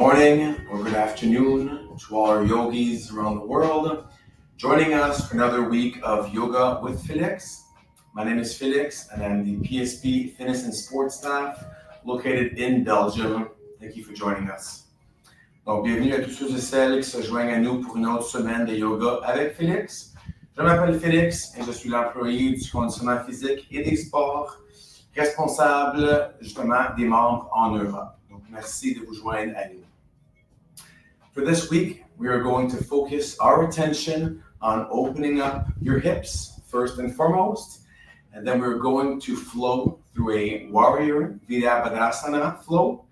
morning or good afternoon to all our yogis around the world joining us for another week of Yoga with Félix. My name is Félix and I'm the PSP Fitness and Sports staff located in Belgium. Thank you for joining us. Donc, bienvenue à tous ceux et celles qui se joignent à nous pour une autre semaine de yoga avec Félix. Je m'appelle Félix et je suis l'employé du conditionnement physique et des sports responsable justement des membres en Europe. Donc, merci de vous joindre à nous. For this week, we are going to focus our attention on opening up your hips first and foremost, and then we're going to flow through a warrior Virabhadrasana flow,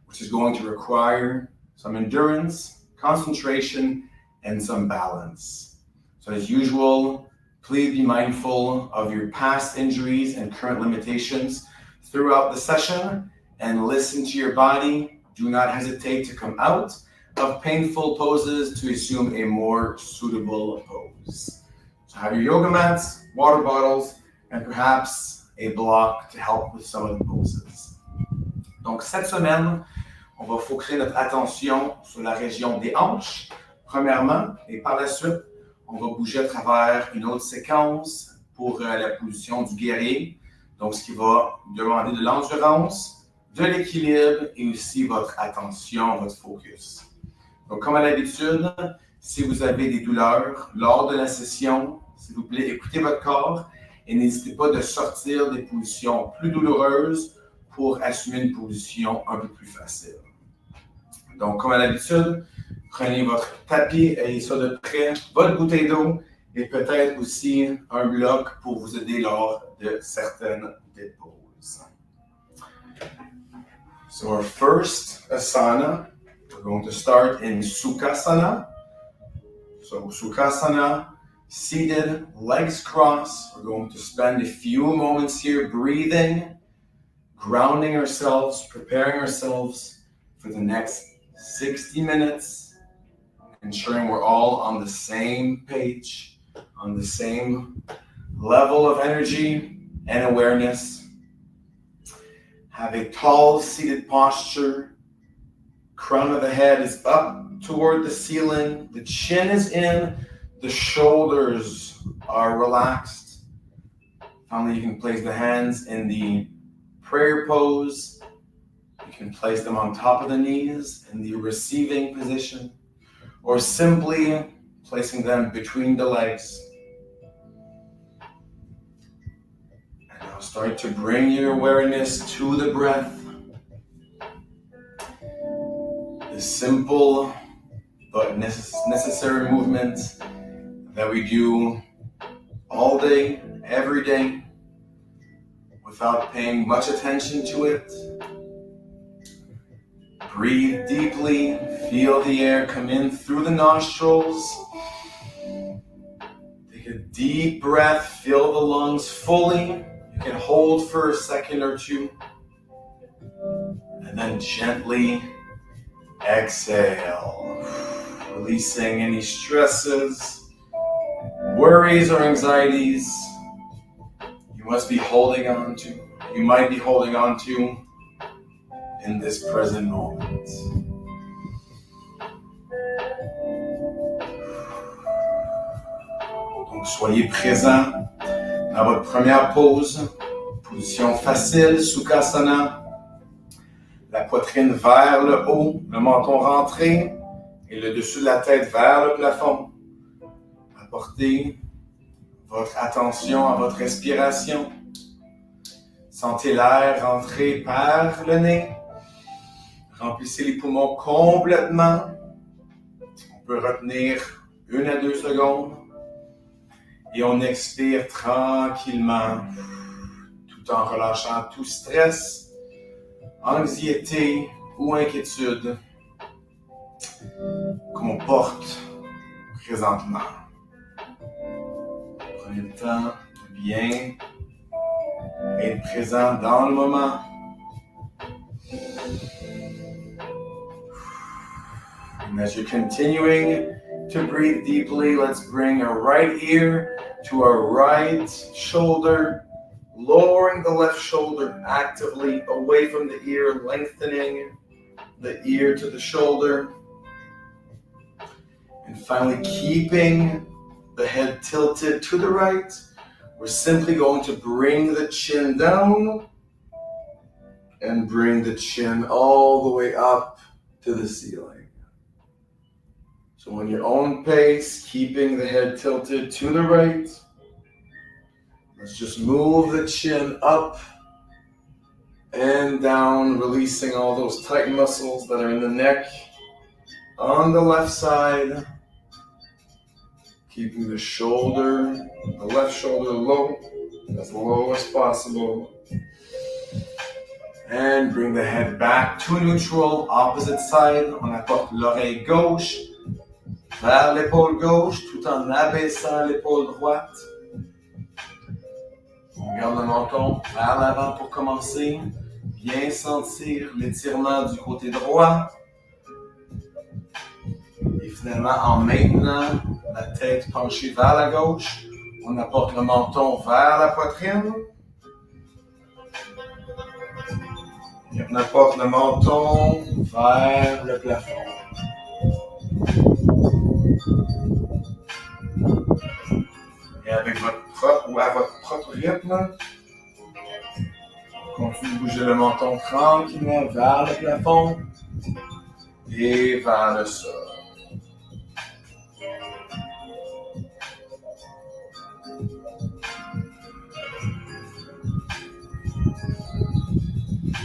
which is going to require some endurance, concentration, and some balance. So as usual, please be mindful of your past injuries and current limitations throughout the session and listen to your body. Do not hesitate to come out of painful poses to assume a more suitable pose. So have your yoga mats, water bottles, and perhaps a block to help with some of the poses. Donc cette semaine, on va focuser notre attention sur la région des hanches, premièrement, et par la suite, on va bouger à travers une autre séquence pour la position du guerrier. Donc, ce qui va demander de l'endurance, de l'équilibre et aussi votre attention, votre focus. Donc, comme à l'habitude, si vous avez des douleurs lors de la session, s'il vous plaît, écoutez votre corps et n'hésitez pas de sortir des positions plus douloureuses pour assumer une position un peu plus facile. Donc, comme à l'habitude, prenez votre tapis, ayez ça de près, votre bouteille d'eau et peut-être aussi un bloc pour vous aider lors de certaines des poses. So our first asana, we're going to start in Sukhasana. So Sukhasana, seated, legs crossed. We're going to spend a few moments here breathing, grounding ourselves, preparing ourselves for the next 60 minutes, ensuring we're all on the same page, on the same level of energy and awareness. Have a tall seated posture. Crown of the head is up toward the ceiling. The chin is in. The shoulders are relaxed. Finally, you can place the hands in the prayer pose. You can place them on top of the knees in the receiving position, or simply placing them between the legs. And now start to bring your awareness to the breath. The simple but necessary movement that we do all day, every day, without paying much attention to it. Breathe deeply, feel the air come in through the nostrils. Take a deep breath, fill the lungs fully. You can hold for a second or two. And then gently exhale, releasing any stresses, worries, or anxieties you might be holding on to in this present moment. Donc, soyez présent dans votre première pose, position facile, Sukhasana. La poitrine vers le haut, le menton rentré et le dessus de la tête vers le plafond. Apportez votre attention à votre respiration. Sentez l'air rentrer par le nez. Remplissez les poumons complètement. On peut retenir 1 à 2 secondes. Et on expire tranquillement, tout en relâchant tout stress, anxiété ou inquiétude qu'on porte présentement. Prenez le temps de bien être présent dans le moment. And as you're continuing to breathe deeply, let's bring our right ear to our right shoulder, lowering the left shoulder actively away from the ear, lengthening the ear to the shoulder. And finally, keeping the head tilted to the right, we're simply going to bring the chin down and bring the chin all the way up to the ceiling. So on your own pace, keeping the head tilted to the right, let's just move the chin up and down, releasing all those tight muscles that are in the neck on the left side. Keeping the left shoulder as low as possible. And bring the head back to neutral, opposite side. On apporte l'oreille gauche vers l'épaule gauche tout en abaissant l'épaule droite. On garde le menton vers l'avant pour commencer. Bien sentir l'étirement du côté droit. Et finalement, en maintenant la tête penchée vers la gauche, on apporte le menton vers la poitrine. Et on apporte le menton vers le plafond. Et avec votre propre rythme, continuez de bouger le menton tranquillement vers le plafond et vers le sol.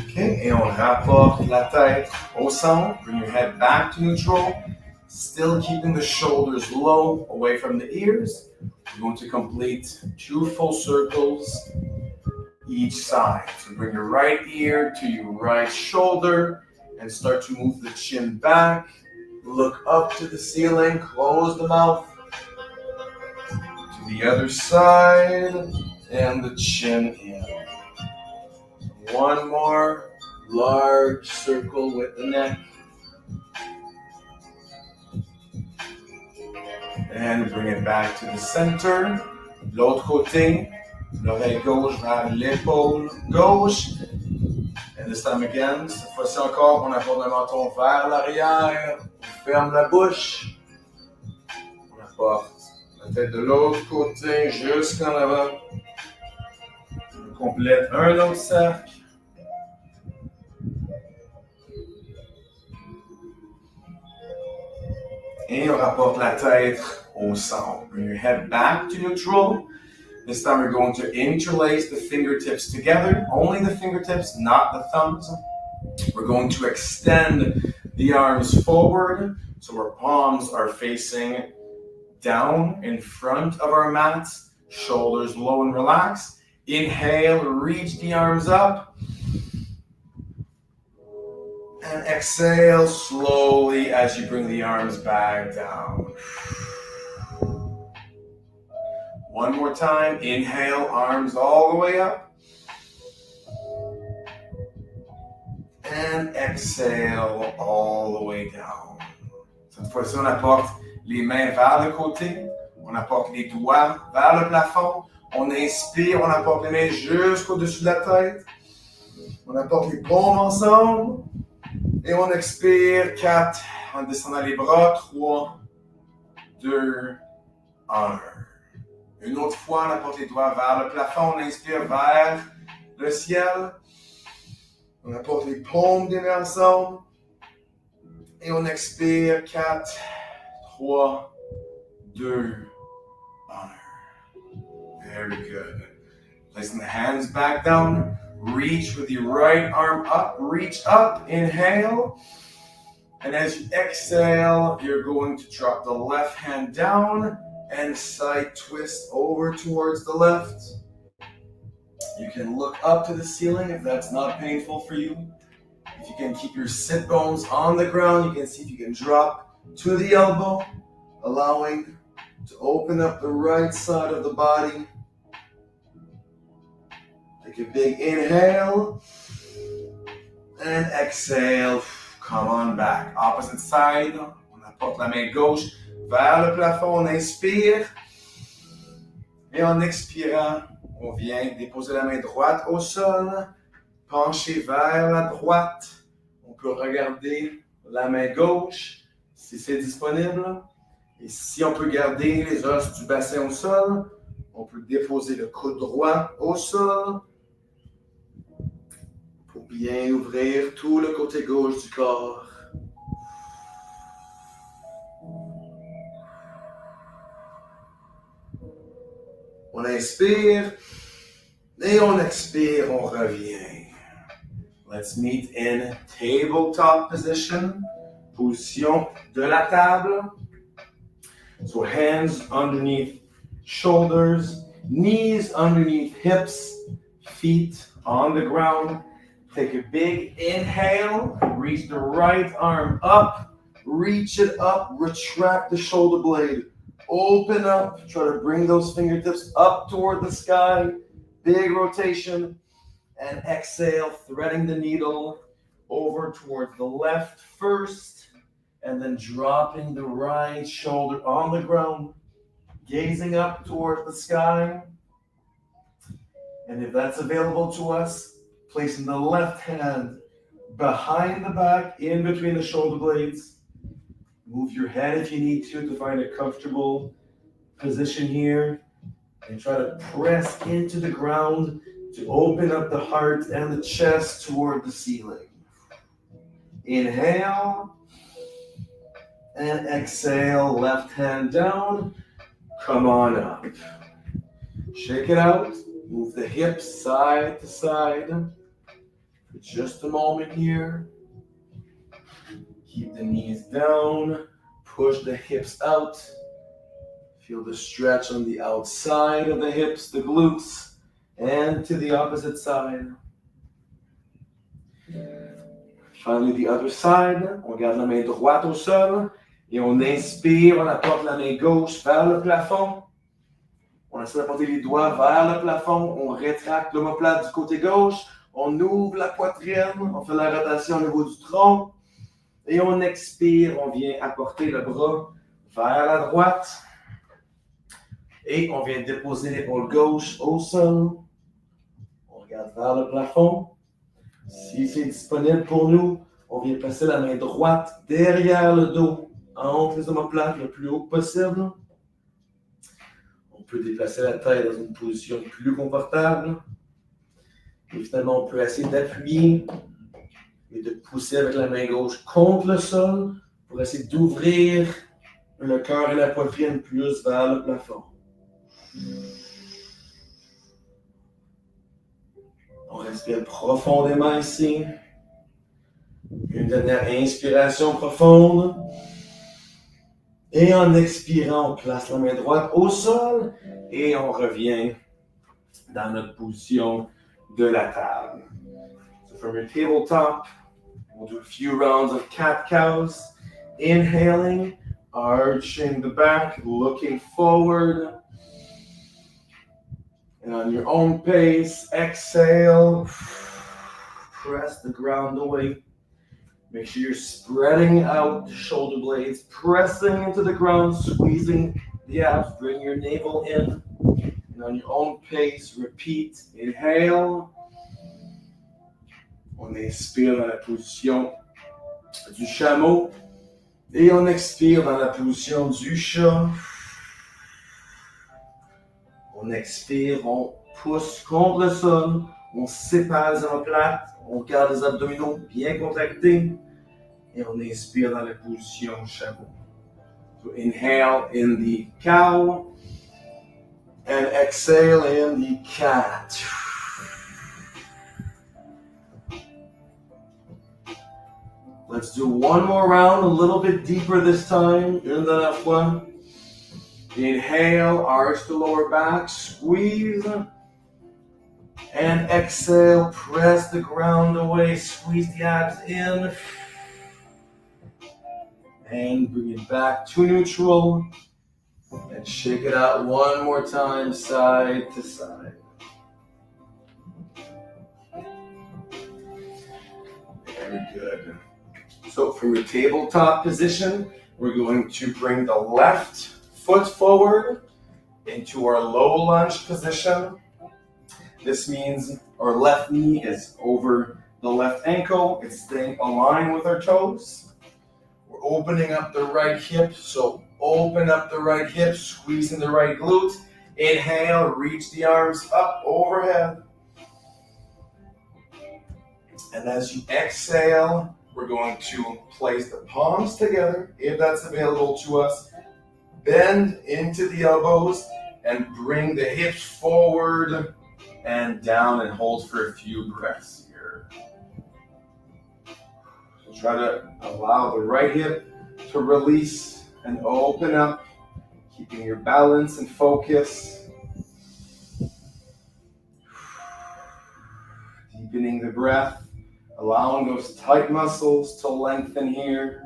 Okay, et on rapporte la tête au centre. Bring your head back to neutral. Still keeping the shoulders low, away from the ears. We're going to complete 2 full circles each side. So bring your right ear to your right shoulder and start to move the chin back. Look up to the ceiling, close the mouth. To the other side, and the chin in. One more large circle with the neck. And bring it back to the center. L'autre côté, l'oreille gauche vers l'épaule gauche. And this time again, cette fois-ci encore, on apporte le menton vers l'arrière. On ferme la bouche. On apporte la tête de l'autre côté jusqu'en avant. On complète un autre cercle. Et on rapporte la tête au centre. Bring your head back to neutral. This time we're going to interlace the fingertips together. Only the fingertips, not the thumbs. We're going to extend the arms forward so our palms are facing down in front of our mat. Shoulders low and relaxed. Inhale, reach the arms up. And exhale slowly as you bring the arms back down. One more time. Inhale, arms all the way up. And exhale all the way down. Cette fois-ci, on apporte les mains vers le côté. On apporte les doigts vers le plafond. On inspire, on apporte les mains jusqu'au-dessus de la tête. On apporte les paumes ensemble. Et on expire, 4, en descendant les bras, 3, 2, 1. Une autre fois, on apporte les doigts vers le plafond, on inspire vers le ciel. On apporte les paumes des mains ensemble. Et on expire, 4, 3, 2, 1. Very good. Placing the hands back down. Reach with your right arm up, reach up, inhale. And as you exhale, you're going to drop the left hand down and side twist over towards the left. You can look up to the ceiling if that's not painful for you. If you can keep your sit bones on the ground, you can see if you can drop to the elbow, allowing to open up the right side of the body. Take a big inhale and exhale. Come on back. Opposite side. On apporte la main gauche vers le plafond. On inspire. Et en expirant, on vient déposer la main droite au sol. Pencher vers la droite. On peut regarder la main gauche si c'est disponible. Et si on peut garder les os du bassin au sol, on peut déposer le coude droit au sol pour bien ouvrir tout le côté gauche du corps. On inspire et on expire, on revient. Let's meet in tabletop position, position de la table. So hands underneath shoulders, knees underneath hips, feet on the ground. Take a big inhale, reach the right arm up, reach it up, retract the shoulder blade. Open up, try to bring those fingertips up toward the sky. Big rotation. And exhale, threading the needle over towards the left first. And then dropping the right shoulder on the ground. Gazing up toward the sky. And if that's available to us, placing the left hand behind the back, in between the shoulder blades. Move your head if you need to find a comfortable position here. And try to press into the ground to open up the heart and the chest toward the ceiling. Inhale. And exhale, left hand down. Come on up. Shake it out. Move the hips side to side. For just a moment here. Keep the knees down. Push the hips out. Feel the stretch on the outside of the hips, the glutes, and to the opposite side. Finally, the other side. On garde la main droite au sol. Et on inspire, on apporte la main gauche vers le plafond. On essaie d'apporter les doigts vers le plafond. On rétracte l'omoplate du côté gauche. On ouvre la poitrine. On fait la rotation au niveau du tronc. Et on expire. On vient apporter le bras vers la droite. Et on vient déposer l'épaule gauche au sol. On regarde vers le plafond. Si c'est disponible pour nous, on vient placer la main droite derrière le dos, entre les omoplates le plus haut possible. On peut déplacer la tête dans une position plus confortable. Et finalement, on peut essayer d'appuyer et de pousser avec la main gauche contre le sol pour essayer d'ouvrir le cœur et la poitrine plus vers le plafond. On respire profondément ici. Une dernière inspiration profonde. Et en expirant, on place la main droite au sol et on revient dans notre position de la table. So from your tabletop, we'll do a few rounds of cat-cows. Inhaling, arching the back, looking forward. And on your own pace, exhale, press the ground away. Make sure you're spreading out the shoulder blades, pressing into the ground, squeezing the abs, bring your navel in. And on your own pace, repeat, inhale. On inspire dans la position du chameau. Et on expire dans la position du chat. On expire, on pousse contre le sol, on sépare les omoplates, on garde les abdominaux bien contractés et on inspire dans la position chameau. So inhale in the cow and exhale in the cat. Let's do one more round, a little bit deeper this time. Une dernière fois. Inhale, arch the lower back, squeeze. And exhale, press the ground away, squeeze the abs in. And bring it back to neutral. And shake it out one more time, side to side. Very good. So from your tabletop position, we're going to bring the left foot forward into our low lunge position. This means our left knee is over the left ankle. It's staying aligned with our toes. We're opening up the right hip. So open up the right hip, squeezing the right glute. Inhale, reach the arms up overhead. And as you exhale, we're going to place the palms together, if that's available to us. Bend into the elbows and bring the hips forward and down, and hold for a few breaths here. So try to allow the right hip to release and open up, keeping your balance and focus. Deepening the breath, allowing those tight muscles to lengthen here.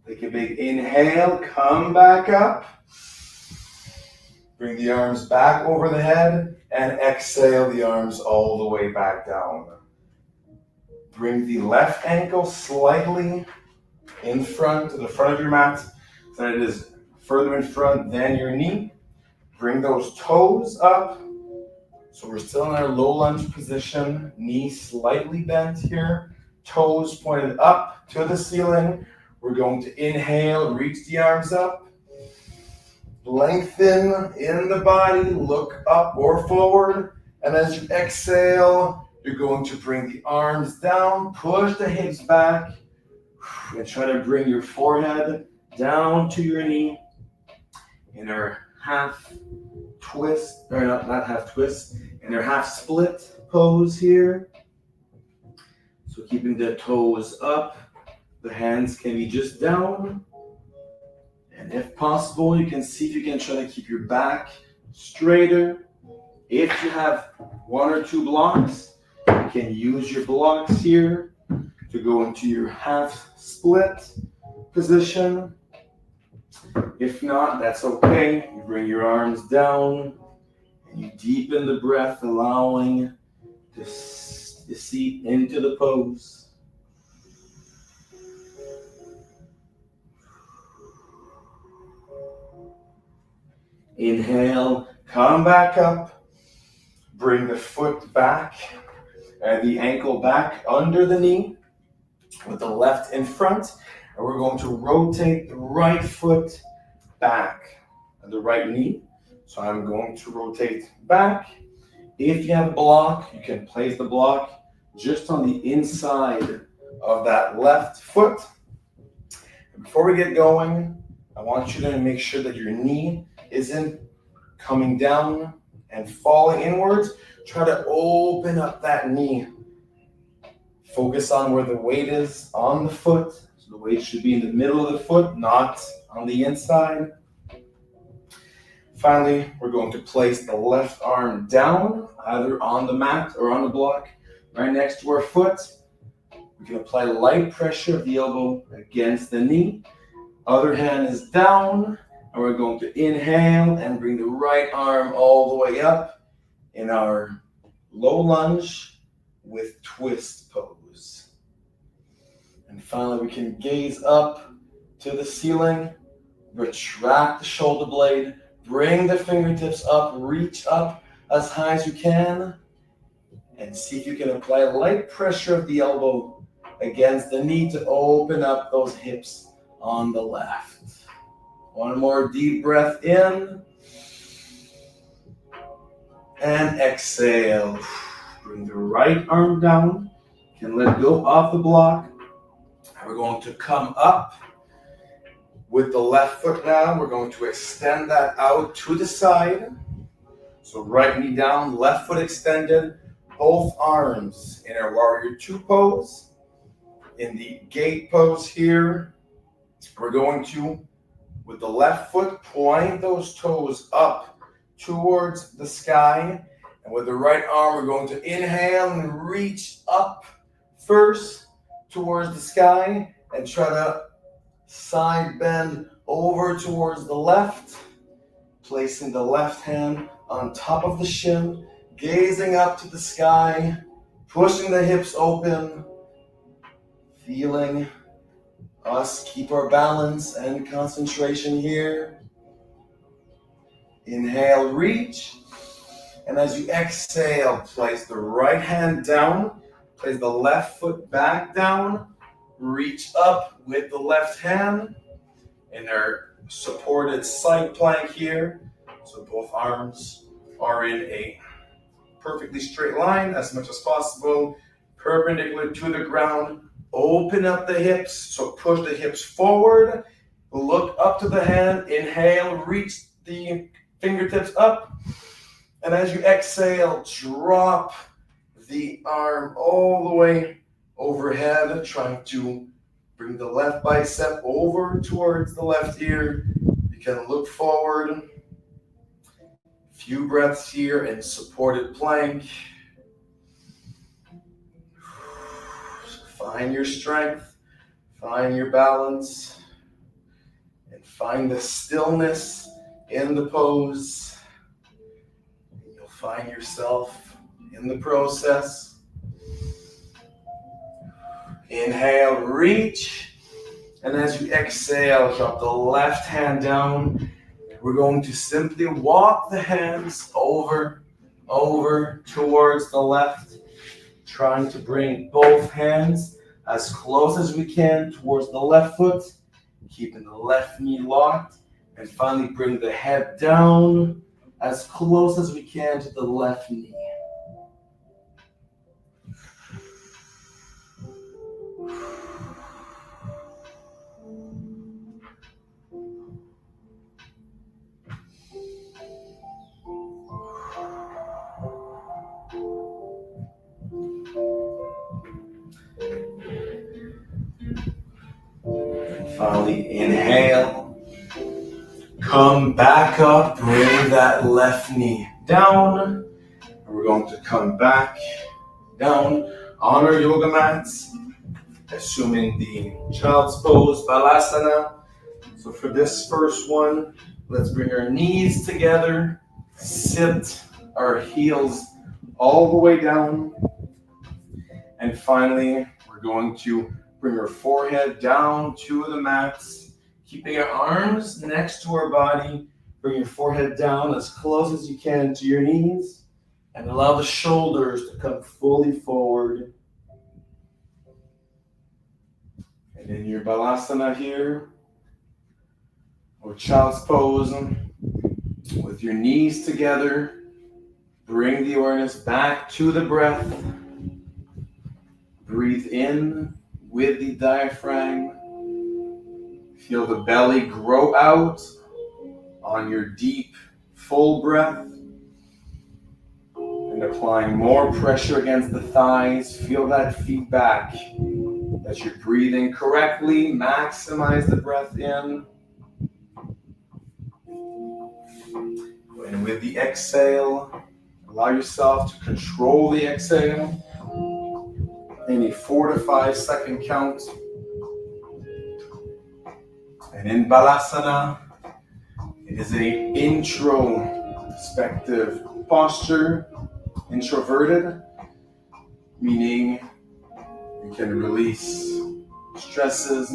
Take a big inhale, come back up. Bring the arms back over the head and exhale the arms all the way back down. Bring the left ankle slightly in front, to the front of your mat, so that it is further in front than your knee. Bring those toes up. So we're still in our low lunge position, knees slightly bent here, toes pointed up to the ceiling. We're going to inhale, reach the arms up. Lengthen in the body, look up or forward. And as you exhale, you're going to bring the arms down, push the hips back, and try to bring your forehead down to your knee in our half twist, or not half twist, in our half split pose here. So keeping the toes up, the hands can be just down. And if possible, you can see if you can try to keep your back straighter. If you have one or two blocks, you can use your blocks here to go into your half split position. If not, that's okay. You bring your arms down and you deepen the breath, allowing the seat into the pose. Inhale, come back up. Bring the foot back and the ankle back under the knee with the left in front. And we're going to rotate the right foot back and the right knee. So I'm going to rotate back. If you have a block, you can place the block just on the inside of that left foot. And before we get going, I want you to make sure that your knee isn't coming down and falling inwards. Try to open up that knee. Focus on where the weight is on the foot. So the weight should be in the middle of the foot, not on the inside. Finally, we're going to place the left arm down, either on the mat or on the block, right next to our foot. We can apply light pressure of the elbow against the knee. Other hand is down, and we're going to inhale and bring the right arm all the way up in our low lunge with twist pose. And finally, we can gaze up to the ceiling, retract the shoulder blade, bring the fingertips up, reach up as high as you can, and see if you can apply light pressure of the elbow against the knee to open up those hips on the left. One more deep breath in. And exhale. Bring the right arm down. You can let go of the block. And we're going to come up with the left foot now. We're going to extend that out to the side. So right knee down, left foot extended. Both arms in our warrior two pose. In the gate pose here, we're going to, with the left foot, point those toes up towards the sky. And with the right arm, we're going to inhale and reach up first towards the sky and try to side bend over towards the left, placing the left hand on top of the shin, gazing up to the sky, pushing the hips open, feeling us keep our balance and concentration here. Inhale, reach. And as you exhale, place the right hand down, place the left foot back down, reach up with the left hand in our supported side plank here. So both arms are in a perfectly straight line as much as possible, perpendicular to the ground. Open up the hips, so push the hips forward. Look up to the hand, inhale, reach the fingertips up. And as you exhale, drop the arm all the way overhead, trying to bring the left bicep over towards the left ear. You can look forward. Few breaths here in supported plank. Find your strength, find your balance, and find the stillness in the pose. You'll find yourself in the process. Inhale, reach, and as you exhale, drop the left hand down. We're going to simply walk the hands over towards the left, trying to bring both hands as close as we can towards the left foot, keeping the left knee locked, and finally bring the head down as close as we can to the left knee. Finally, inhale, come back up, bring that left knee down. And we're going to come back down on our yoga mats, assuming the child's pose, Balasana. So for this first one, let's bring our knees together, sit our heels all the way down. And finally, we're going to bring our forehead down to the mats, keeping our arms next to our body. Bring your forehead down as close as you can to your knees, and allow the shoulders to come fully forward. And in your Balasana here, or child's pose, with your knees together, bring the awareness back to the breath. Breathe in with the diaphragm. Feel the belly grow out on your deep, full breath. And applying more pressure against the thighs. Feel that feedback that you're breathing correctly. Maximize the breath in. And with the exhale, allow yourself to control the exhale. In a 4 to 5 second count. And in Balasana, it is an introspective posture, introverted, meaning you can release stresses,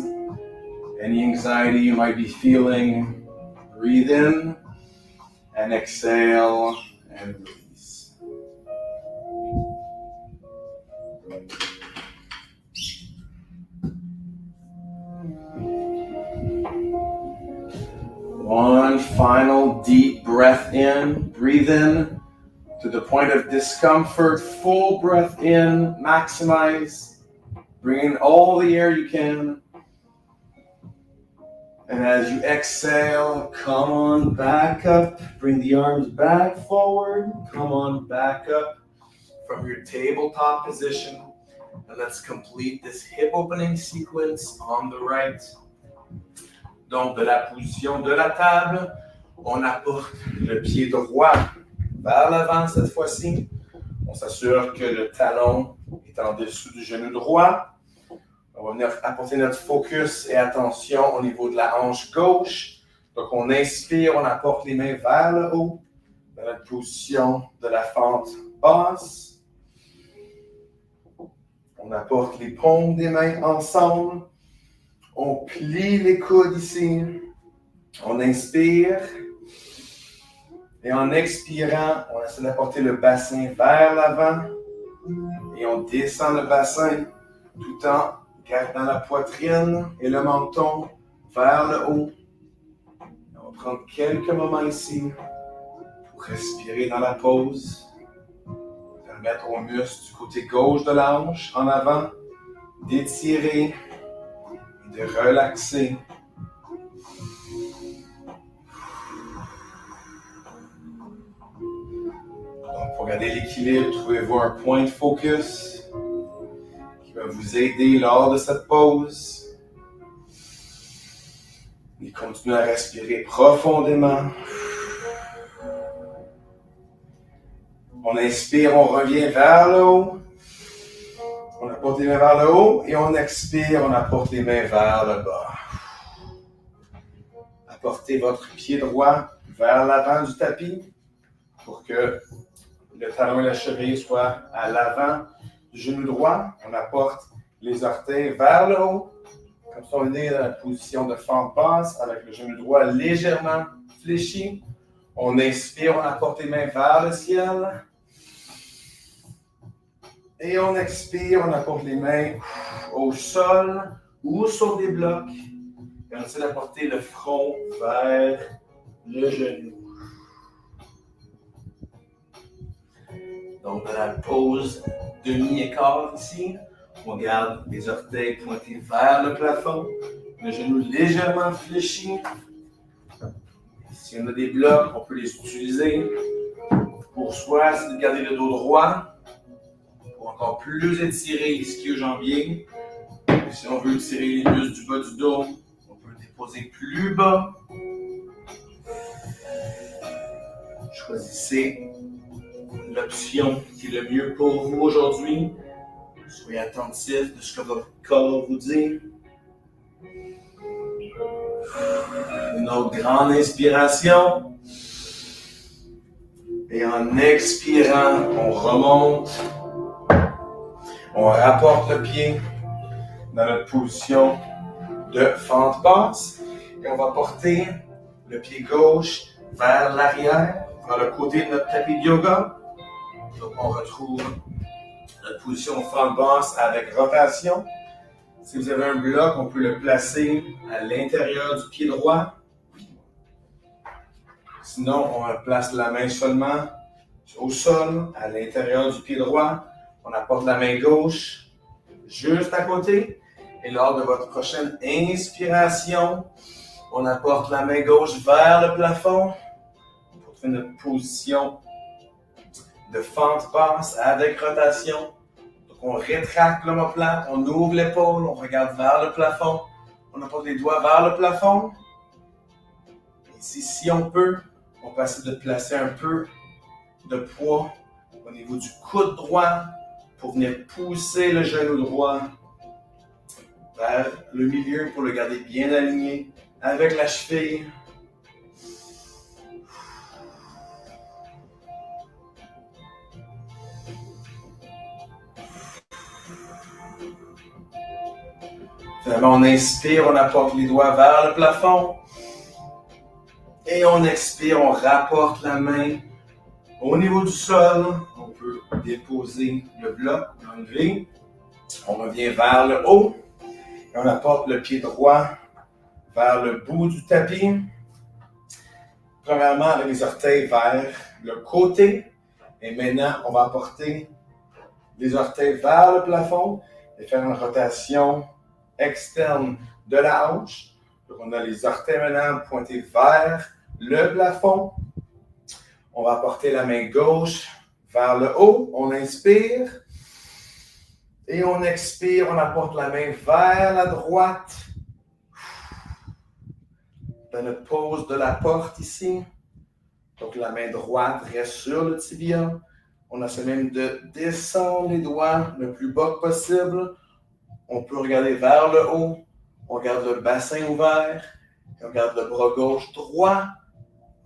any anxiety you might be feeling. Breathe in and exhale and release. One final deep breath in. Breathe in to the point of discomfort. Full breath in. Maximize. Bring in all the air you can. And as you exhale, come on back up. Bring the arms back forward. Come on back up from your tabletop position. And let's complete this hip opening sequence on the right. Donc, de la position de la table, on apporte le pied droit vers l'avant cette fois-ci. On s'assure que le talon est en dessous du genou droit. On va venir apporter notre focus et attention au niveau de la hanche gauche. Donc, on inspire, on apporte les mains vers le haut, dans notre position de la fente basse. On apporte les paumes des mains ensemble. On plie les coudes ici. On inspire. Et en expirant, on essaie d'apporter le bassin vers l'avant. Et on descend le bassin tout en gardant la poitrine et le menton vers le haut. On va prendre quelques moments ici pour respirer dans la pause. Permettre aux muscles du côté gauche de la hanche en avant d'étirer et de relaxer. Donc, pour garder l'équilibre, trouvez-vous un point de focus qui va vous aider lors de cette pause. Et continuez à respirer profondément. On inspire, on revient vers le haut. On apporte les mains vers le haut et on expire, on apporte les mains vers le bas. Apportez votre pied droit vers l'avant du tapis pour que le talon et la cheville soient à l'avant du genou droit. On apporte les orteils vers le haut. Comme ça, on est dans la position de fente basse avec le genou droit légèrement fléchi. On inspire, on apporte les mains vers le ciel. Et on expire, on apporte les mains au sol ou sur des blocs. Et on essaie d'apporter le front vers le genou. Donc, dans la pause demi-écart ici, on garde les orteils pointés vers le plafond, le genou légèrement fléchi. Si on a des blocs, on peut les utiliser pour soit de garder le dos droit, pour encore plus étirer ischio-jambier. Si on veut étirer les muscles du bas du dos, on peut le déposer plus bas. Choisissez l'option qui est le mieux pour vous aujourd'hui. Soyez attentif de ce que votre corps vous dit. Une autre grande inspiration. Et en expirant, on remonte. On rapporte le pied dans notre position de fente basse. Et on va porter le pied gauche vers l'arrière, vers le côté de notre tapis de yoga. Donc on retrouve notre position fente basse avec rotation. Si vous avez un bloc, on peut le placer à l'intérieur du pied droit. Sinon, on place la main seulement au sol, à l'intérieur du pied droit. On apporte la main gauche juste à côté. Et lors de votre prochaine inspiration, on apporte la main gauche vers le plafond pour trouver notre position de fente basse avec rotation. Donc, on rétracte l'omoplate, on ouvre l'épaule, on regarde vers le plafond, on apporte les doigts vers le plafond. Ici, si on peut, on peut essayer de placer un peu de poids au niveau du coude droit pour venir pousser le genou droit vers le milieu pour le garder bien aligné avec la cheville. Finalement, on inspire, on apporte les doigts vers le plafond. Et on expire, on rapporte la main au niveau du sol. On peut déposer le bloc, l'enlever. On revient vers le haut. Et on apporte le pied droit vers le bout du tapis. Premièrement, avec les orteils vers le côté. Et maintenant, on va apporter les orteils vers le plafond et faire une rotation externe de la hanche. Donc, on a les orteils maintenant pointés vers le plafond. On va apporter la main gauche vers le haut. On inspire. Et on expire. On apporte la main vers la droite. Dans notre pose de la porte ici. Donc, la main droite reste sur le tibia. On essaie même de descendre les doigts le plus bas possible. On peut regarder vers le haut. On garde le bassin ouvert. Et on garde le bras gauche droit.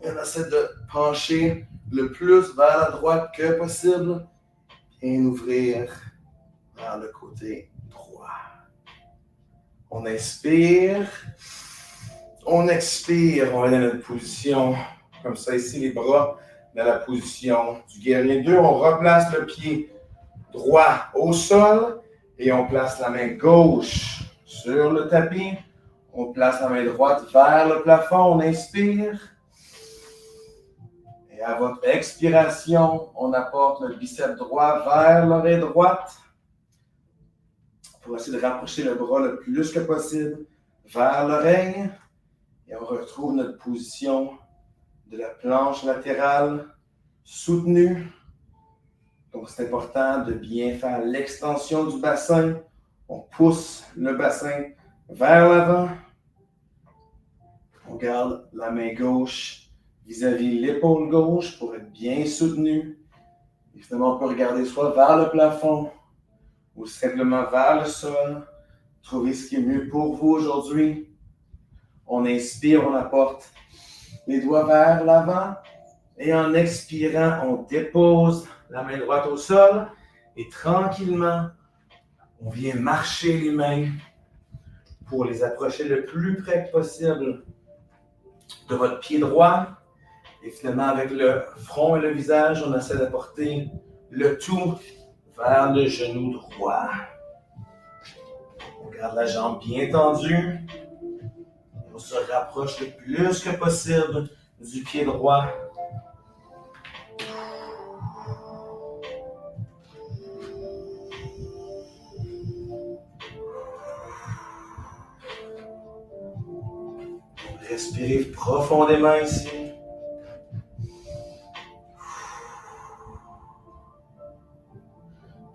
Et on essaie de pencher le plus vers la droite que possible. Et ouvrir vers le côté droit. On inspire. On expire. On est dans notre position Comme ça, ici, les bras dans la position du guerrier 2. On replace le pied droit au sol et on place la main gauche sur le tapis. On place la main droite vers le plafond. On inspire. Et à votre expiration, on apporte le biceps droit vers l'oreille droite pour essayer de rapprocher le bras le plus que possible vers l'oreille. Et on retrouve notre position de la planche latérale soutenue. Donc, c'est important de bien faire l'extension du bassin. On pousse le bassin vers l'avant. On garde la main gauche vis-à-vis l'épaule gauche pour être bien soutenu. Évidemment, on peut regarder soit vers le plafond ou simplement vers le sol. Trouvez ce qui est mieux pour vous aujourd'hui. On inspire, on apporte les doigts vers l'avant. Et en expirant, on dépose la main droite au sol. Et tranquillement, on vient marcher les mains pour les approcher le plus près possible de votre pied droit. Et finalement, avec le front et le visage, on essaie d'apporter le tout vers le genou droit. On garde la jambe bien tendue. On se rapproche le plus que possible du pied droit. Respirez profondément ici.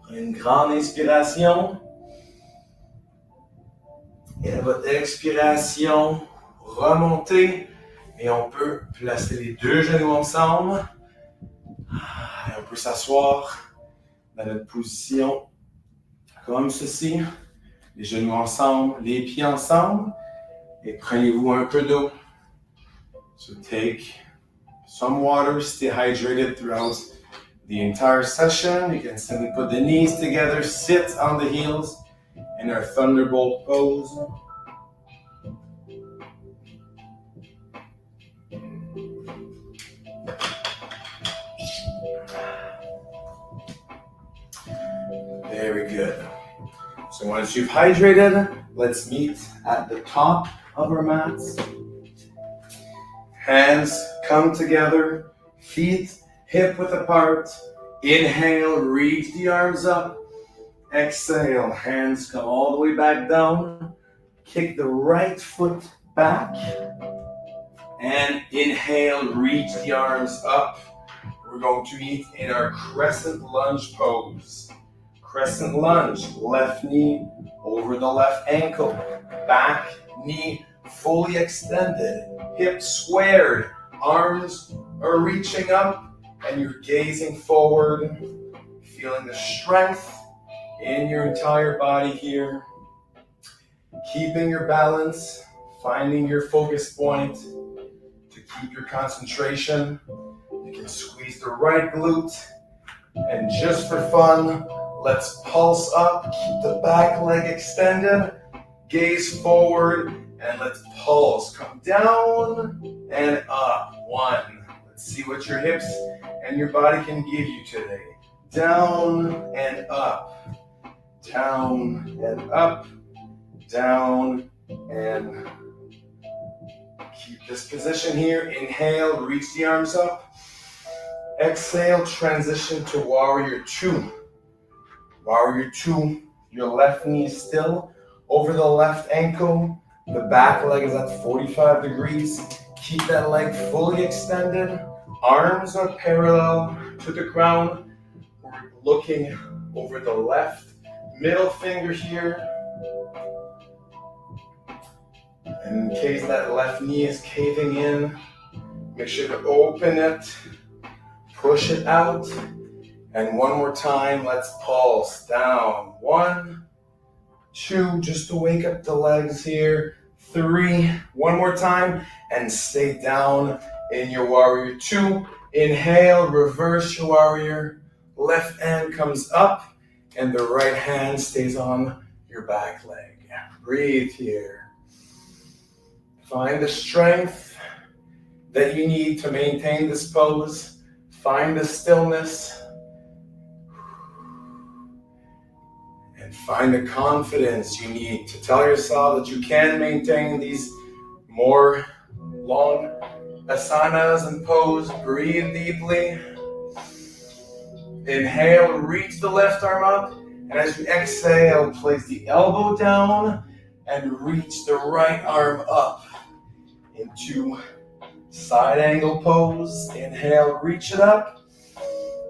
Prenez une grande inspiration. Et à votre expiration, remontez. Et on peut placer les deux genoux ensemble. Et on peut s'asseoir dans notre position comme ceci. Les genoux ensemble, les pieds ensemble. Et prenez-vous un peu d'eau. So take some water, stay hydrated throughout the entire session. You can simply put the knees together, sit on the heels in our thunderbolt pose. Very good. So once you've hydrated, let's meet at the top of our mats. Hands come together, feet hip width apart. Inhale, reach the arms up. Exhale, hands come all the way back down. Kick the right foot back. And inhale, reach the arms up. We're going to meet in our crescent lunge pose. Crescent lunge, left knee over the left ankle. Back knee fully extended. Hips squared. Arms are reaching up and you're gazing forward. Feeling the strength in your entire body here. Keeping your balance. Finding your focus point to keep your concentration. You can squeeze the right glute. And just for fun, let's pulse up. Keep the back leg extended. Gaze forward. And let's pulse. Come down and up. 1. Let's see what your hips and your body can give you today. Down and up. Down and up. Down and keep this position here. Inhale, reach the arms up. Exhale, transition to warrior 2. Warrior 2, your left knee is still over the left ankle. The back leg is at 45 degrees. Keep that leg fully extended. Arms are parallel to the ground. We're looking over the left middle finger here. And in case that left knee is caving in, make sure to open it, push it out. And one more time, let's pulse down. 1, 2, just to wake up the legs here. 3, one more time, and stay down in your warrior 2. Inhale, reverse your warrior. Left hand comes up, and the right hand stays on your back leg. Breathe here. Find the strength that you need to maintain this pose. Find the stillness. And find the confidence you need to tell yourself that you can maintain these more long asanas and pose. Breathe deeply. Inhale, reach the left arm up. And as you exhale, place the elbow down and reach the right arm up into side angle pose. Inhale, reach it up.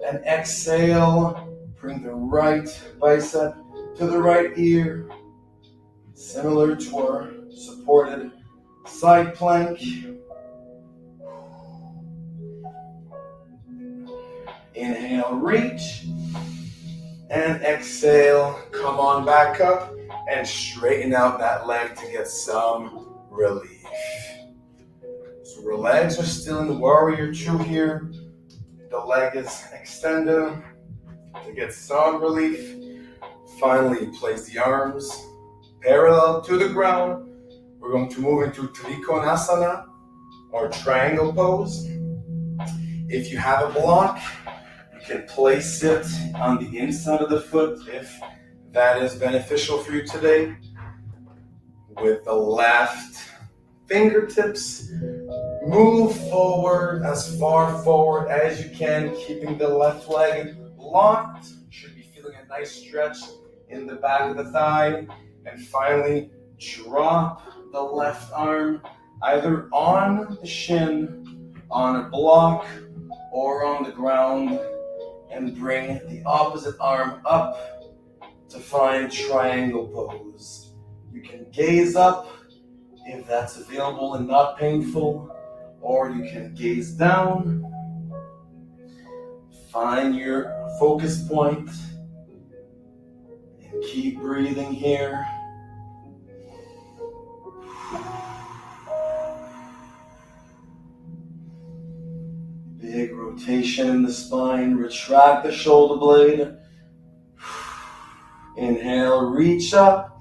And exhale, bring the right bicep to the right ear. Similar to our supported side plank. Inhale, reach. And exhale, come on back up and straighten out that leg to get some relief. So our legs are still in the warrior two here. The leg is extended to get some relief. Finally, place the arms parallel to the ground. We're going to move into Trikonasana, or triangle pose. If you have a block, you can place it on the inside of the foot if that is beneficial for you today. With the left fingertips, move forward as far forward as you can, keeping the left leg locked. You should be feeling a nice stretch in the back of the thigh. And finally, drop the left arm either on the shin, on a block, or on the ground, and bring the opposite arm up to find triangle pose. You can gaze up if that's available and not painful, or you can gaze down. Find your focus point and keep breathing here. Big rotation in the spine. Retract the shoulder blade. Inhale, reach up.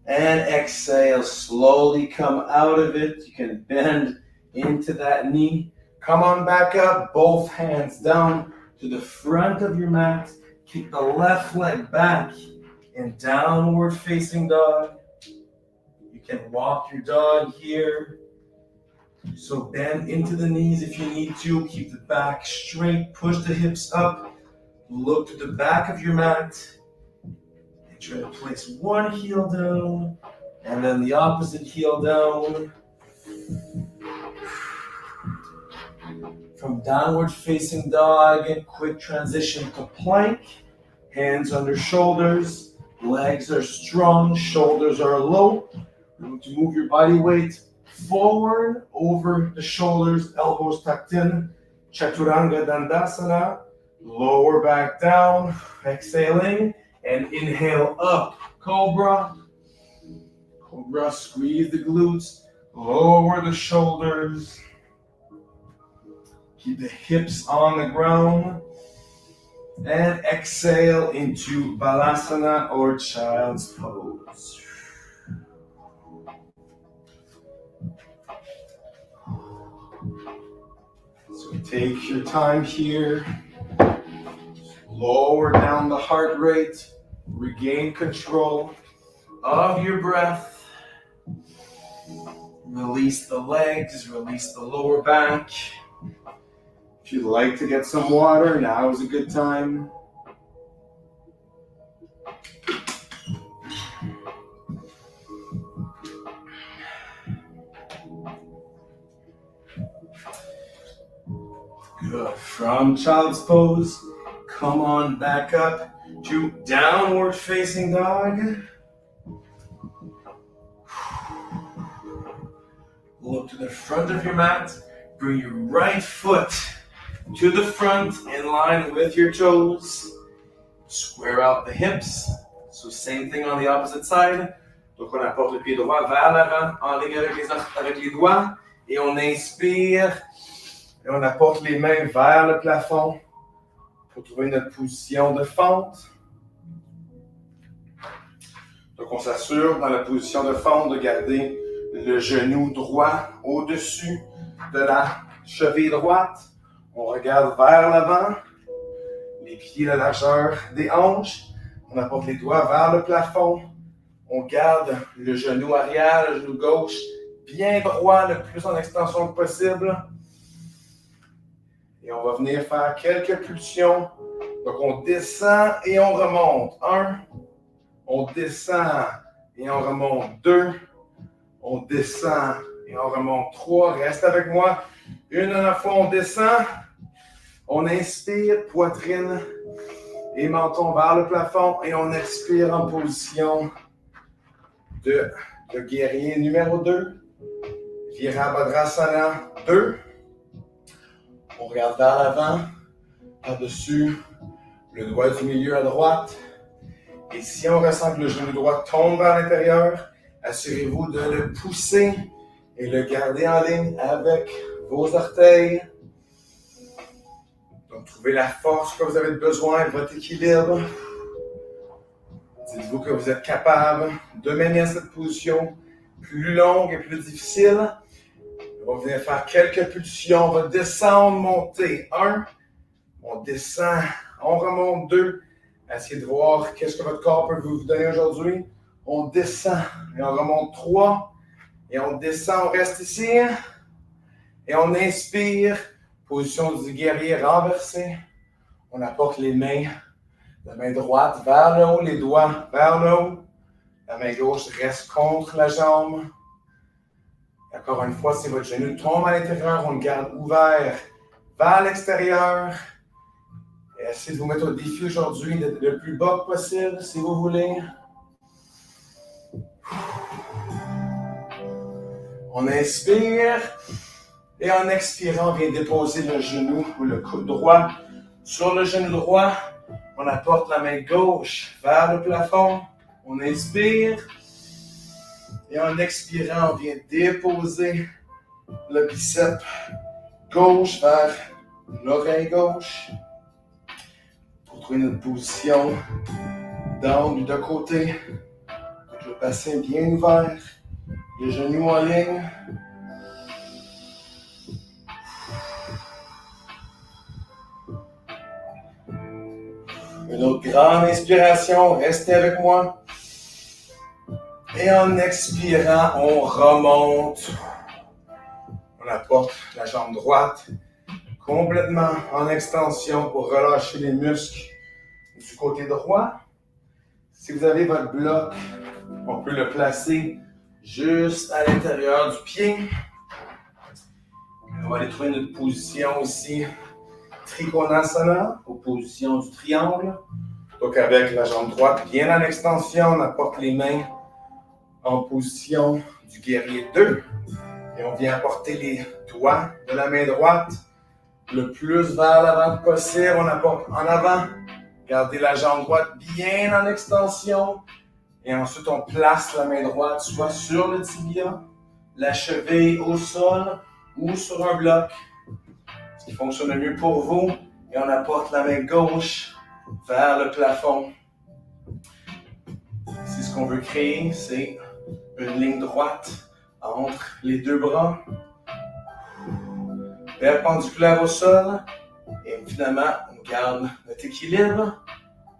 And exhale, slowly come out of it. You can bend into that knee. Come on back up, both hands down to the front of your mat. Kick the left leg back in downward facing dog. You can walk your dog here. So bend into the knees if you need to. Keep the back straight. Push the hips up. Look to the back of your mat. And try to place one heel down. And then the opposite heel down. From downward facing dog, quick transition to plank. Hands under shoulders. Legs are strong. Shoulders are low. You're going to move your body weight forward, over the shoulders, elbows tucked in. Chaturanga Dandasana. Lower back down. Exhaling. And inhale up. Cobra. Cobra, squeeze the glutes. Lower the shoulders. Keep the hips on the ground. And exhale into Balasana, or child's pose. So take your time here. Lower down the heart rate. Regain control of your breath. Release the legs, release the lower back. If you'd like to get some water, now is a good time. Good. From child's pose, come on back up to downward facing dog. Look to the front of your mat. Bring your right foot to the front in line with your toes. Square out the hips. So same thing on the opposite side. Donc on apporte le pied droit vers l'avant, en ligne avec les doigts. Et on inspire. Et on apporte les mains vers le plafond pour trouver notre position de fente. Donc on s'assure dans la position de fente de garder le genou droit au-dessus de la cheville droite. On regarde vers l'avant. Les pieds la largeur des hanches. On apporte les doigts vers le plafond. On garde le genou arrière, le genou gauche bien droit, le plus en extension que possible. Et on va venir faire quelques pulsions. Donc on descend et on remonte. 1. On descend et on remonte. 2. On descend et on remonte. 3. Reste avec moi. Une dernière fois, on descend. On inspire, poitrine et menton vers le plafond. Et on expire en position de guerrier numéro 2. Virabhadrasana 2. On regarde vers l'avant, par-dessus le doigt du milieu à droite. Et si on ressent que le genou droit tombe vers l'intérieur, assurez-vous de le pousser et le garder en ligne avec vos orteils. Donc, trouvez la force que vous avez besoin, votre équilibre. Dites-vous que vous êtes capable de mener cette position plus longue et plus difficile. On va venir faire quelques pulsions. On va descendre, monter. 1. On descend, on remonte. 2. Essayez de voir qu'est-ce que votre corps peut vous donner aujourd'hui. On descend et on remonte. 3. Et on descend, on reste ici. Et on inspire. Position du guerrier renversé. On apporte les mains, la main droite vers le haut, les doigts vers le haut. La main gauche reste contre la jambe. Et encore une fois, si votre genou tombe à l'intérieur, on le garde ouvert vers l'extérieur. Et essayez de vous mettre au défi aujourd'hui d'être le plus bas possible, si vous voulez. On inspire. Et en expirant, on vient déposer le genou ou le coude droit sur le genou droit. On apporte la main gauche vers le plafond. On inspire. Et en expirant, on vient déposer le biceps gauche vers l'oreille gauche. Pour trouver notre position d'angle de côté. Donc le bassin bien ouvert. Les genoux en ligne. Une autre grande inspiration, restez avec moi. Et en expirant, on remonte. On apporte la jambe droite complètement en extension pour relâcher les muscles du côté droit. Si vous avez votre bloc, on peut le placer juste à l'intérieur du pied. On va aller trouver notre position ici. Trikonasana, aux positions du triangle. Donc avec la jambe droite bien en extension, on apporte les mains en position du guerrier 2. Et on vient apporter les doigts de la main droite le plus vers l'avant possible. On apporte en avant. Gardez la jambe droite bien en extension. Et ensuite, on place la main droite soit sur le tibia, la cheville au sol ou sur un bloc. Ce qui fonctionne le mieux pour vous. Et on apporte la main gauche vers le plafond. C'est ce qu'on veut créer, c'est une ligne droite entre les deux bras. Perpendiculaire au sol. Et finalement, on garde notre équilibre.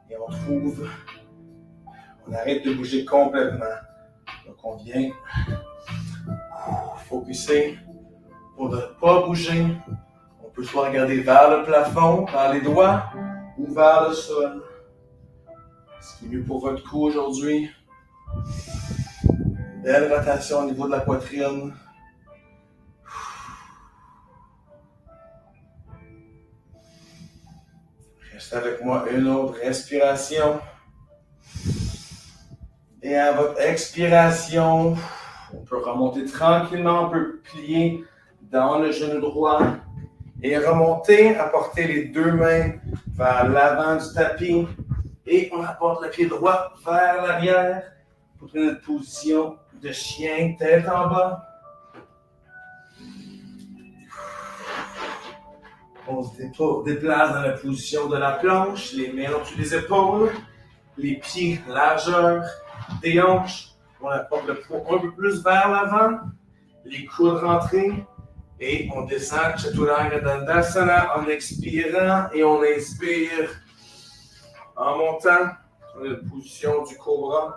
Et on arrête de bouger complètement. Donc on vient focuser pour ne pas bouger. On peut soit regarder vers le plafond, vers les doigts, ou vers le sol. Ce qui est mieux pour votre cou aujourd'hui. Belle rotation au niveau de la poitrine. Restez avec moi une autre respiration. Et à votre expiration, on peut remonter tranquillement, on peut plier dans le genou droit. Et remonter, apporter les deux mains vers l'avant du tapis. Et on apporte le pied droit vers l'arrière pour trouver notre position de chien, tête en bas. On se déplace dans la position de la planche, les mains au-dessus des épaules, les pieds largeur des hanches. On apporte le poids un peu plus vers l'avant, les coudes rentrés. Et on descend Chaturanga Dandasana en expirant et on inspire en montant sur la position du cobra.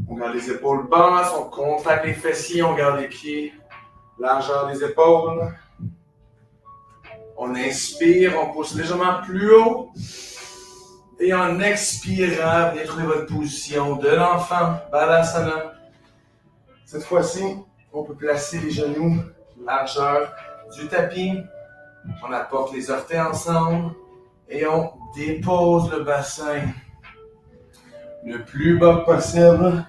On garde les épaules basses, on contracte les fessiers, on garde les pieds, largeur des épaules. On inspire, on pousse légèrement plus haut. Et en expirant, venez trouver votre position de l'enfant, Balasana. Cette fois-ci, on peut placer les genoux, largeur du tapis. On apporte les orteils ensemble et on dépose le bassin le plus bas possible.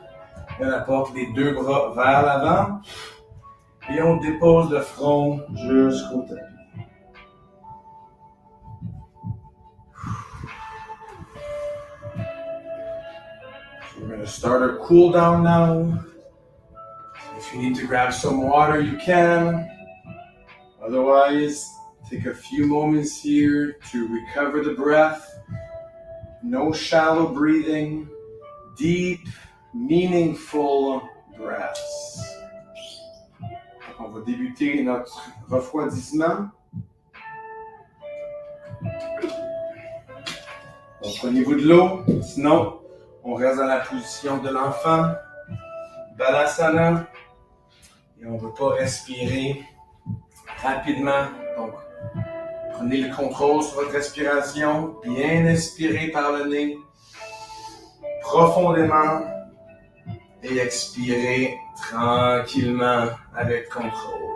Et on apporte les deux bras vers l'avant et on dépose le front jusqu'au tapis. We're going to start our cool down now. If you need to grab some water, you can. Otherwise, take a few moments here to recover the breath. No shallow breathing, deep, meaningful breaths. On va débuter notre refroidissement. Donc, prenez-vous de l'eau, sinon, on reste dans la position de l'enfant, Balasana, et on ne veut pas respirer rapidement. Donc, prenez le contrôle sur votre respiration, bien expirer par le nez, profondément, et expirer tranquillement avec contrôle.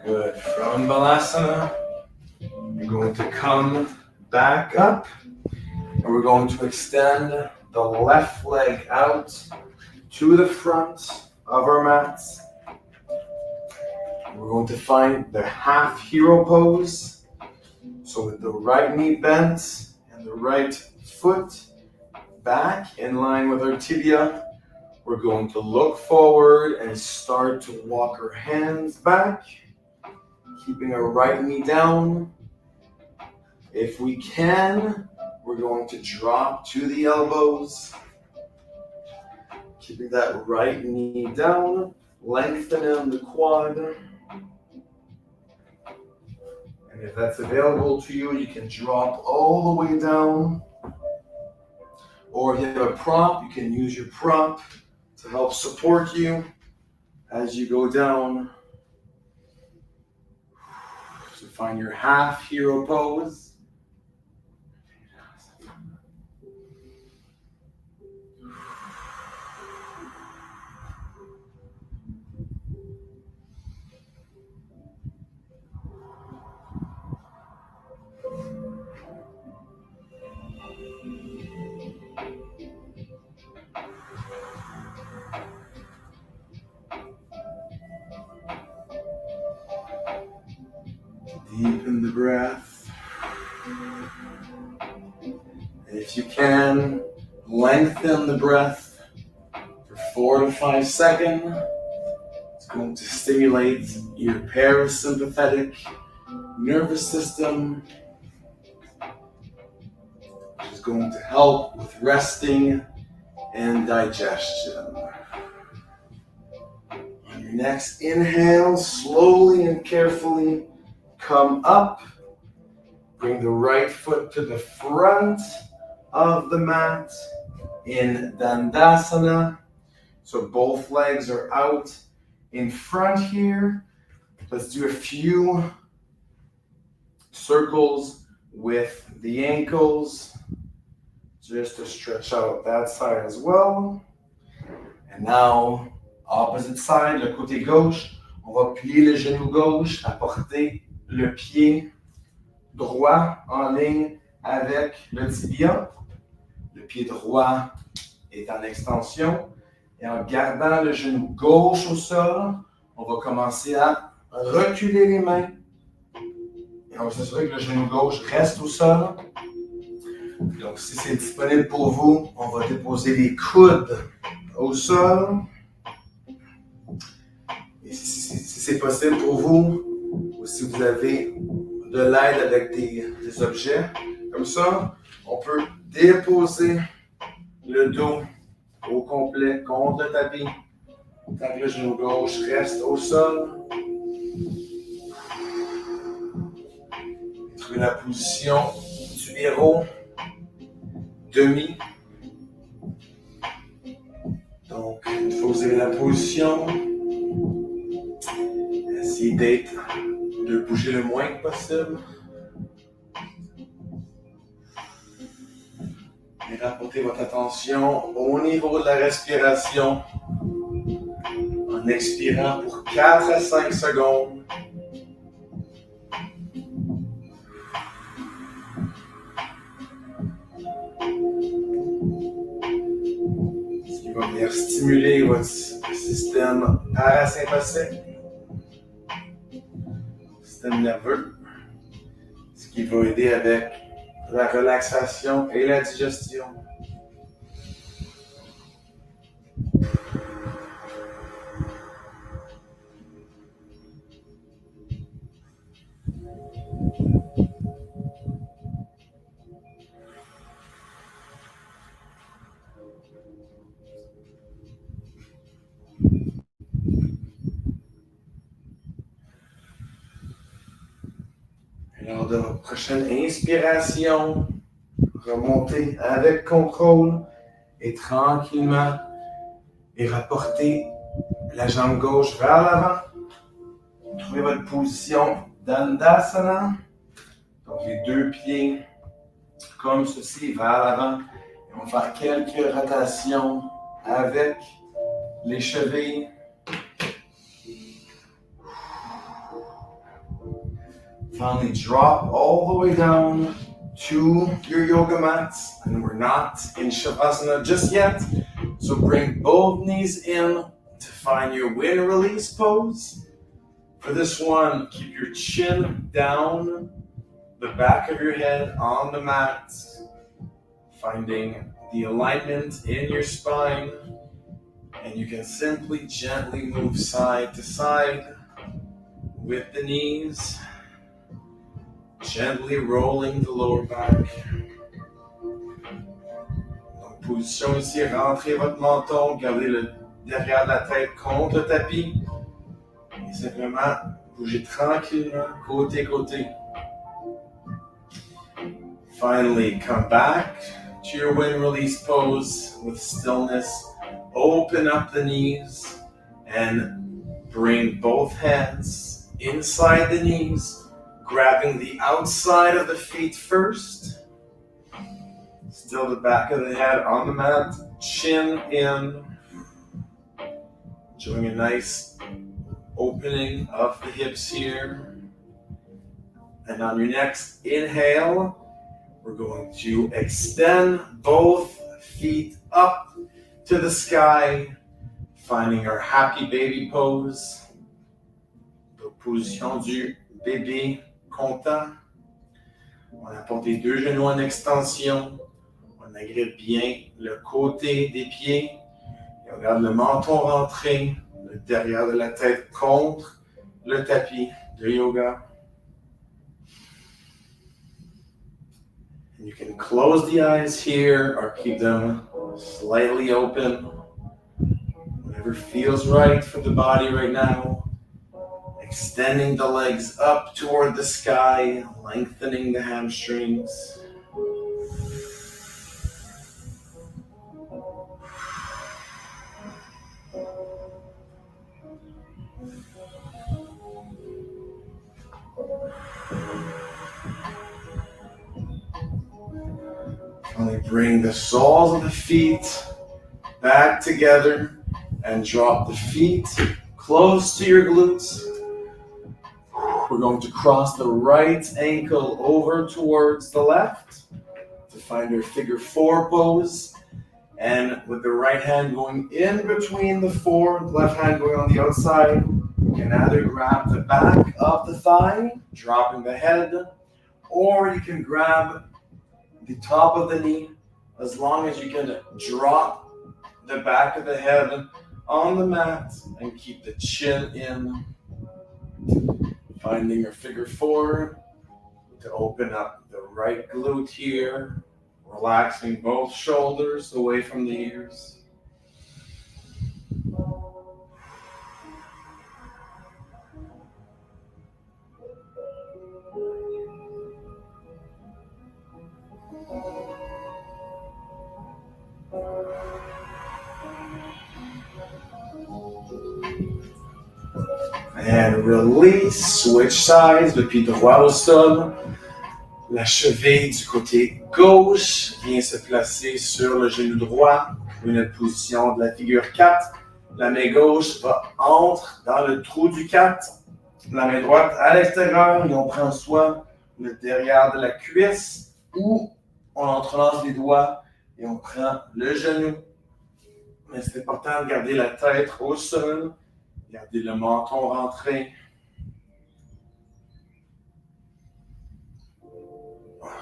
Good. From Balasana, you're going to come back up and we're going to extend the left leg out to the front of our mats. We're going to find the half hero pose. So with the right knee bent and the right foot back in line with our tibia, we're going to look forward and start to walk our hands back. Keeping our right knee down. If we can, we're going to drop to the elbows. Keeping that right knee down, lengthening the quad. And if that's available to you, you can drop all the way down. Or if you have a prop, you can use your prop to help support you as you go down. Find your half hero pose. Deepen the breath. And if you can, lengthen the breath for 4 to 5 seconds. It's going to stimulate your parasympathetic nervous system, which is going to help with resting and digestion. On your next inhale, slowly and carefully come up, bring the right foot to the front of the mat in Dandasana. So both legs are out in front here. Let's do a few circles with the ankles, just to stretch out that side as well. And now, opposite side, le côté gauche, on va plier le genou gauche, apporter le pied droit en ligne avec le tibia. Le pied droit est en extension. Et en gardant le genou gauche au sol, on va commencer à reculer les mains. Et on va s'assurer que le genou gauche reste au sol. Donc, si c'est disponible pour vous, on va déposer les coudes au sol. Et si c'est possible pour vous, ou si vous avez de l'aide avec des objets comme ça, on peut déposer le dos au complet contre le tapis, tant que le genou gauche reste au sol. Trouvez la position du héros demi. Donc, une fois que vous avez la position, essayez de bouger le moins possible. Et rapportez votre attention au niveau de la respiration en expirant pour 4 à 5 secondes. Ce qui va venir stimuler votre système parasympathique, système nerveux, ce qui va aider avec la relaxation et la digestion. Lors de votre prochaine inspiration, remontez avec contrôle et tranquillement et rapportez la jambe gauche vers l'avant. Trouvez votre position d'Andasana. Donc les deux pieds comme ceci vers l'avant. Et on va faire quelques rotations avec les chevilles. Finally, drop all the way down to your yoga mats. And we're not in Shavasana just yet. So bring both knees in to find your wind release pose. For this one, keep your chin down, the back of your head on the mat. Finding the alignment in your spine. And you can simply gently move side to side with the knees. Gently rolling the lower back. Donc, position ici, rentrez votre menton, gardez le derrière de la tête contre le tapis. Et simplement, bougez tranquillement, côté-côté. Finally, come back to your wind release pose with stillness. Open up the knees and bring both hands inside the knees. Grabbing the outside of the feet first. Still the back of the head on the mat. Chin in. Doing a nice opening of the hips here. And on your next inhale, we're going to extend both feet up to the sky. Finding our happy baby pose. La position du bébé content. On apporte les deux genoux en extension. On agrippe bien le côté des pieds. Et on garde le menton rentré, le derrière de la tête contre le tapis de yoga. And you can close the eyes here or keep them slightly open. Whatever feels right for the body right now. Extending the legs up toward the sky, lengthening the hamstrings. Finally, bring the soles of the feet back together and drop the feet close to your glutes. We're going to cross the right ankle over towards the left to find our figure four pose. And with the right hand going in between the four, the left hand going on the outside, you can either grab the back of the thigh, dropping the head, or you can grab the top of the knee, as long as you can drop the back of the head on the mat and keep the chin in. Finding your figure four to open up the right glute here, relaxing both shoulders away from the ears. And release, switch sides, le pied droit au sol. La cheville du côté gauche vient se placer sur le genou droit, une position de la figure 4. La main gauche entre dans le trou du 4. La main droite à l'extérieur et on prend soit le derrière de la cuisse ou on entrelace les doigts et on prend le genou. Mais c'est important de garder la tête au sol. Gardez le menton rentré.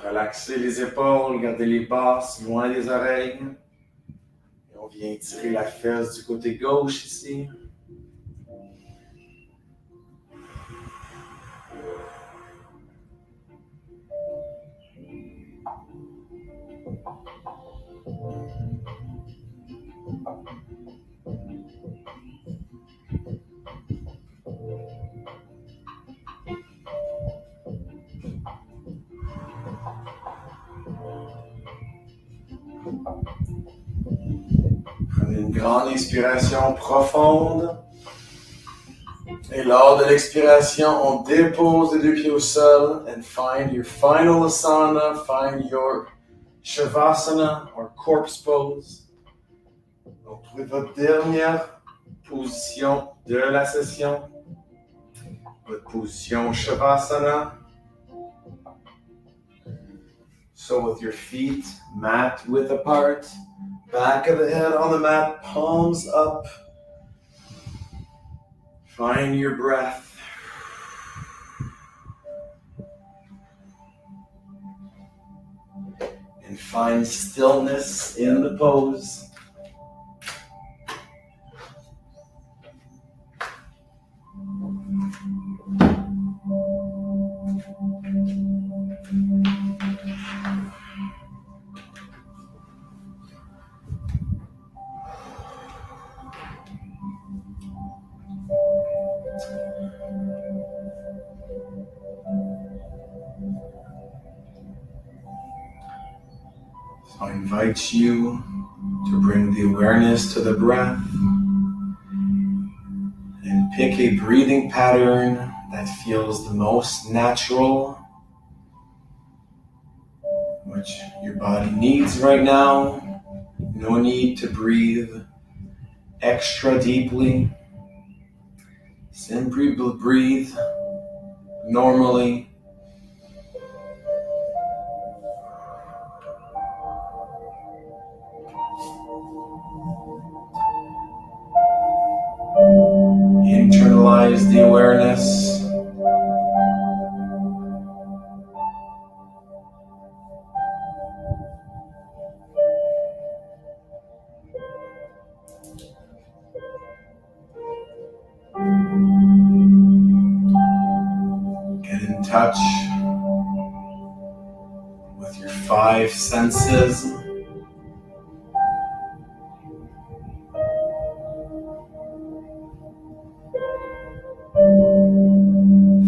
Relaxez les épaules, gardez les basses loin des oreilles. Et on vient tirer la fesse du côté gauche ici. Prenez une grande inspiration profonde. Et lors de l'expiration, on dépose les deux pieds au sol and find your final asana, find your shavasana or corpse pose. Donc, trouvez votre dernière position de la session. Votre position shavasana. So with your feet mat width apart, back of the head on the mat, palms up. Find your breath. And find stillness in the pose. So I invite you to bring the awareness to the breath and pick a breathing pattern that feels the most natural, which your body needs right now. No need to breathe extra deeply. Simply breathe normally. Internalize the awareness. Get in touch with your five senses.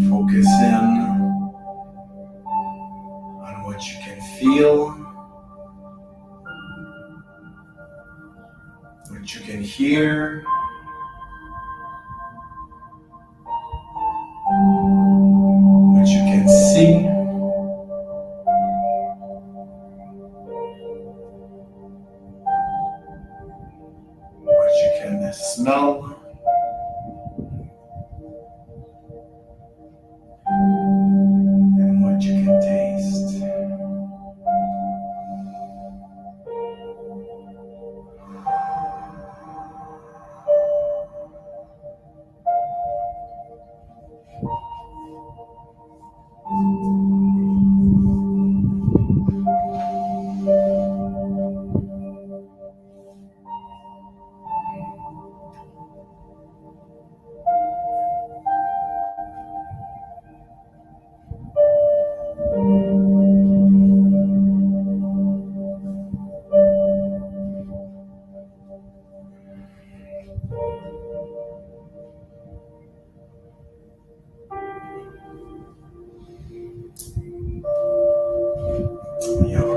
Focus in on what you can feel, what you can hear, what you can see, what you can smell.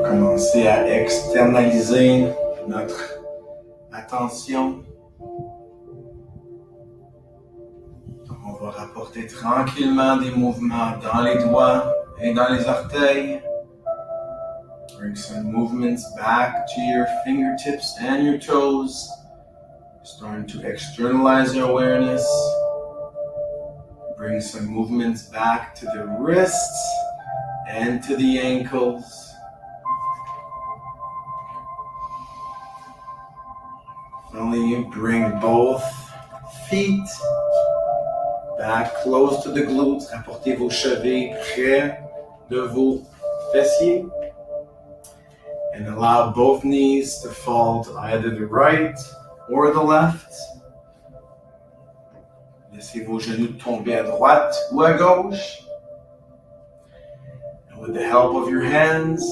va commencer à externaliser notre attention. Donc, on va rapporter tranquillement des mouvements dans les doigts et dans les orteils. Bring some movements back to your fingertips and your toes. Starting to externalize your awareness. Bring some movements back to the wrists and to the ankles. Finally, bring both feet back close to the glutes. Rapportez vos chevilles près de vos fessiers. And allow both knees to fall to either the right or the left. Laissez vos genoux tomber à droite ou à gauche. And with the help of your hands,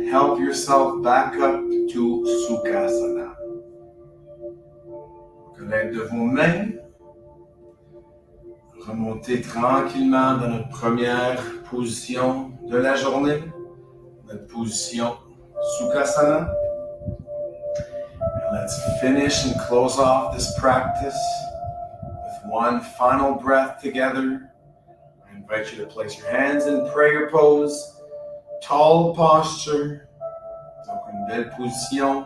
help yourself back up to Sukhasana. À l'aide de vos mains, remontez tranquillement dans notre première position de la journée, notre position Sukhasana. And let's finish and close off this practice with one final breath together. I invite you to place your hands in prayer pose, tall posture. Donc une belle position,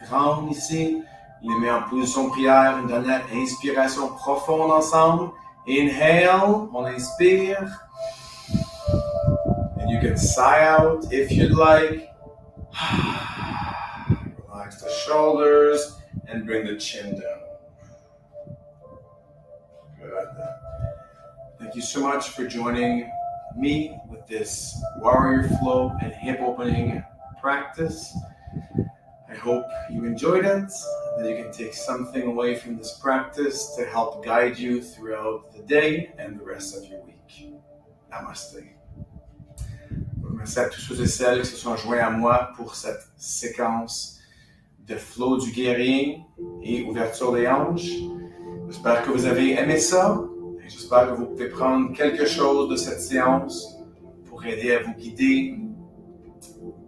grande ici. Les mains en position prière, une dernière inspiration profonde ensemble. Inhale, on inspire. And you can sigh out if you'd like. Relax the shoulders and bring the chin down. Good. Thank you so much for joining me with this warrior flow and hip opening practice. I hope you enjoyed it, that you can take something away from this practice to help guide you throughout the day and the rest of your week. Namaste. Merci à tous ceux et celles qui se sont joints à moi pour cette séquence de flow du guerrier et ouverture des hanches. J'espère que vous avez aimé ça et j'espère que vous pouvez prendre quelque chose de cette séance pour aider à vous guider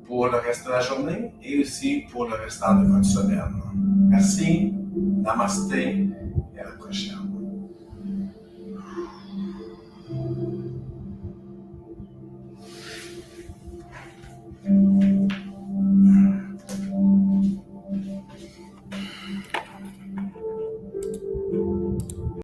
pour le reste de la journée et aussi pour le restant de votre semaine. Merci, Namaste et à la prochaine.